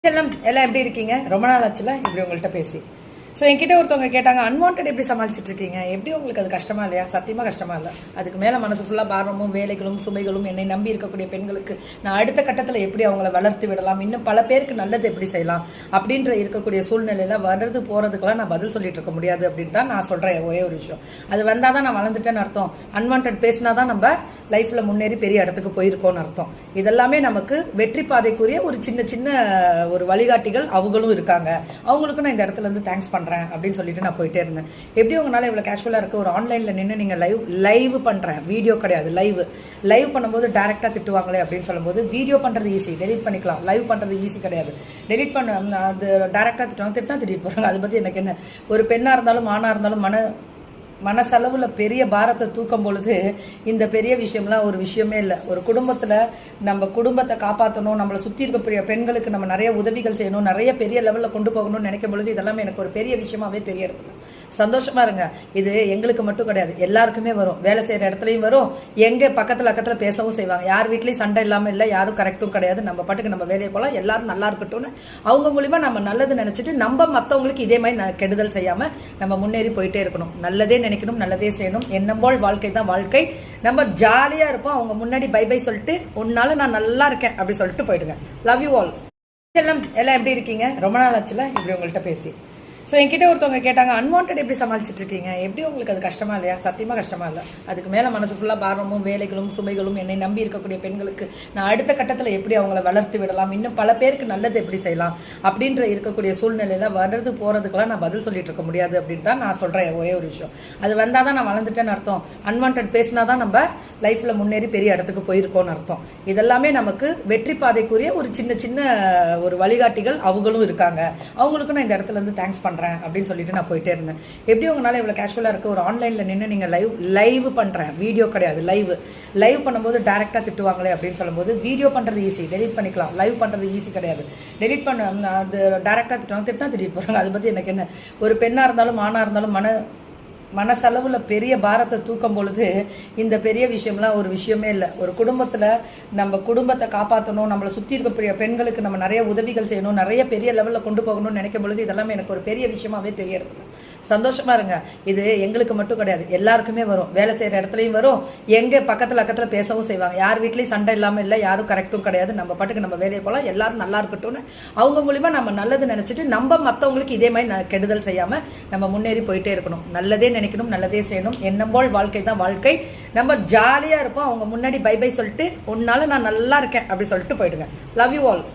செல்லம் எல்லாம் எப்படி இருக்கீங்க? ரொம்ப நாள் ஆச்சுல இப்படி உங்கள்கிட்ட பேசி. ஸோ என்கிட்ட ஒருத்தவங்க கேட்டாங்க, அன்வான்ட் எப்படி சமாளிச்சுட்டு இருக்கீங்க, எப்படி உங்களுக்கு அது கஷ்டமா இல்லையா? சத்தியமாக கஷ்டமா இல்லை. அதுக்கு மேலே மனசு ஃபுல்லாக பாரமும் வேலைகளும் சுமைகளும் என்னை நம்பி இருக்கக்கூடிய பெண்களுக்கு நான் அடுத்த கட்டத்தில் எப்படி அவங்கள வளர்த்து விடலாம், இன்னும் பல பேருக்கு நல்லது எப்படி செய்யலாம் அப்படின்ற இருக்கக்கூடிய சூழ்நிலையில் வர்றது போகிறதுக்கெல்லாம் நான் பதில் சொல்லிட்டு இருக்க முடியாது அப்படின்னு தான் நான் சொல்கிறேன். ஒரே ஒரு விஷயம், அது வந்தால் தான் நான் வளர்ந்துட்டேன்னு அர்த்தம். அன்வான்ட் பேசினா தான் நம்ம லைஃப்பில் முன்னேறி பெரிய இடத்துக்கு போயிருக்கோன்னு அர்த்தம். இதெல்லாமே நமக்கு வெற்றி பாதைக்குரிய ஒரு சின்ன சின்ன ஒரு வழிகாட்டிகள் அவங்களும் இருக்காங்க. அவங்களுக்கும் நான் இந்த இடத்துல இருந்து தேங்க்ஸ் பண்ணுறேன் அப்படின்னு சொல்லிட்டு நான் போயிட்டே இருந்தேன். எப்படி உங்களால் இவ்வளோ கேஷுவலாக இருக்க ஒரு ஆன்லைனில் நின்று நீங்கள் லைவ் பண்ணுறேன், வீடியோ கிடையாது, லைவ் பண்ணும்போது டேரெக்டாக திட்டுவாங்களே அப்படின்னு சொல்லும்போது, வீடியோ பண்ணுறது ஈஸி, டெலிட் பண்ணிக்கலாம். லைவ் பண்ணுறது ஈஸி கிடையாது. டெலிட் பண்ண அது டேரெக்டாக திட்டுவாங்க, திட்டிட்டு போகிறாங்க. அதை பற்றி எனக்கு என்ன, ஒரு பெண்ணாக இருந்தாலும் ஆணாக இருந்தாலும் மனசளவில் பெரிய பாரத்தை தூக்கும் பொழுது இந்த பெரிய விஷயம்லாம் ஒரு விஷயமே இல்லை. ஒரு குடும்பத்தில் நம்ம குடும்பத்தை காப்பாற்றணும், நம்மளை சுற்றி இருக்கக்கூடிய பெண்களுக்கு நம்ம நிறைய உதவிகள் செய்யணும், நிறைய பெரிய லெவலில் கொண்டு போகணும்னு நினைக்கும் பொழுது இதெல்லாமே எனக்கு ஒரு பெரிய விஷயமாவே தெரியறதில்ல. சந்தோஷமா இருங்க. இது எங்களுக்கு மட்டும் கிடையாது, எல்லாருக்குமே வரும். வேலை செய்கிற இடத்துலையும் வரும், எங்கே பக்கத்தில் பேசவும் செய்வாங்க. யார் வீட்லேயும் சண்டை இல்லாமல் இல்லை, யாரும் கரெக்டும் கிடையாது. நம்ம பாட்டுக்கு நம்ம வேலையை போகலாம், எல்லாரும் நல்லா இருக்கட்டும்னு அவங்க மூலிமா நம்ம நல்லது நினச்சிட்டு நம்ம மற்றவங்களுக்கு இதே மாதிரி கெடுதல் செய்யாமல் நம்ம முன்னேறி போயிட்டே இருக்கணும். நல்லதே நினைக்கணும், நல்லதே செய்யணும். எண்ணம் போல் வாழ்க்கை தான் வாழ்க்கை. நம்ம ஜாலியாக இருப்போம். அவங்க முன்னாடி பை பை சொல்லிட்டு உன்னால நான் நல்லா இருக்கேன் அப்படி சொல்லிட்டு போயிடுங்க. Love you all. செல்லம் எல்லாம் எப்படி இருக்கீங்க? ரொம்ப நாள் ஆச்சுல இப்படி உங்கள்கிட்ட பேசி. ஸோ என்கிட்ட ஒருத்தவங்க கேட்டாங்க, அன்வான்ட் எப்படி சமாளிச்சுட்டு இருக்கீங்க, எப்படி உங்களுக்கு அது கஷ்டமா இல்லையா? சத்தியமாக கஷ்டமா இல்லை. அதுக்கு மேலே மனசு ஃபுல்லாக பாரமும் வேலைகளும் சுமைகளும் என்னை நம்பி இருக்கக்கூடிய பெண்களுக்கு நான் அடுத்த கட்டத்தில் எப்படி அவங்கள வளர்த்து விடலாம், இன்னும் பல பேருக்கு நல்லது எப்படி செய்யலாம் அப்படின்ற இருக்கக்கூடிய சூழ்நிலையில் வர்றது போகிறதுக்கெல்லாம் நான் பதில் சொல்லிட்டு இருக்க முடியாது அப்படின்னு தான் நான் சொல்கிறேன். ஒரே ஒரு விஷயம், அது வந்தால் தான் நான் வளர்ந்துட்டேன்னு அர்த்தம். அன்வான்ட் பேசினா தான் நம்ம லைஃப்பில் முன்னேறி பெரிய இடத்துக்கு போயிருக்கோன்னு அர்த்தம். இதெல்லாமே நமக்கு வெற்றி பாதைக்குரிய ஒரு சின்ன சின்ன ஒரு வழிகாட்டிகள் அவங்களும் இருக்காங்க. அவங்களுக்கும் நான் இந்த இடத்துல இருந்து தேங்க்ஸ் பண்ணுறேன் அப்படின்னு சொல்லிட்டு நான் போயிட்டே இருந்தேன். எப்படி உங்களால் இவ்வளோ கேஷுவலாக இருக்க ஒரு ஆன்லைனில் நின்று நீங்கள் லைவ் பண்ணுறேன், வீடியோ கிடையாது, லைவ் பண்ணும்போது டேரெக்டாக திட்டுவாங்களே அப்படின்னு சொல்லும்போது, வீடியோ பண்ணுறது ஈஸி, டெலிட் பண்ணிக்கலாம். லைவ் பண்ணுறது ஈஸி கிடையாது. டெலிட் பண்ண அது டேரெக்டாக திட்டுவாங்க, திட்டிட்டு போகிறாங்க. அதை பற்றி எனக்கு என்ன, ஒரு பெண்ணாக இருந்தாலும் ஆணாக இருந்தாலும் மனசளவில் பெரிய பாரத்தை தூக்கும் பொழுது இந்த பெரிய விஷயம்லாம் ஒரு விஷயமே இல்லை. ஒரு குடும்பத்தில் நம்ம குடும்பத்தை காப்பாற்றணும், நம்மளை சுற்றி இருக்கக்கூடிய பெண்களுக்கு நம்ம நிறைய உதவிகள் செய்யணும், நிறைய பெரிய லெவலில் கொண்டு போகணும்னு நினைக்கும் பொழுது இதெல்லாமே எனக்கு ஒரு பெரிய விஷயமாவே தெரியறதில்ல. சந்தோஷமா இருங்க. இது எங்களுக்கு மட்டும் கிடையாது, எல்லாருக்குமே வரும். வேலை செய்கிற இடத்துலையும் வரும், எங்கே பக்கத்தில் பேசவும் செய்வாங்க. யார் வீட்லேயும் சண்டை இல்லாமல் இல்லை, யாரும் கரெக்டும் கிடையாது. நம்ம பாட்டுக்கு நம்ம வேலையை போகலாம், எல்லாரும் நல்லா இருக்கட்டும்னு அவங்க மூலிமா நம்ம நல்லது நினச்சிட்டு நம்ம மற்றவங்களுக்கு இதே மாதிரி கெடுதல் செய்யாமல் நம்ம முன்னேறி போயிட்டே இருக்கணும். நல்லதே நினைக்கணும், நல்லதே செய்யணும். எண்ணம் போல் வாழ்க்கை தான் வாழ்க்கை. நம்ம ஜாலியாக இருப்போம். அவங்க முன்னாடி பை பை சொல்லிட்டு உன்னால நான் நல்லா இருக்கேன் அப்படி சொல்லிட்டு போயிடுங்க. Love you all.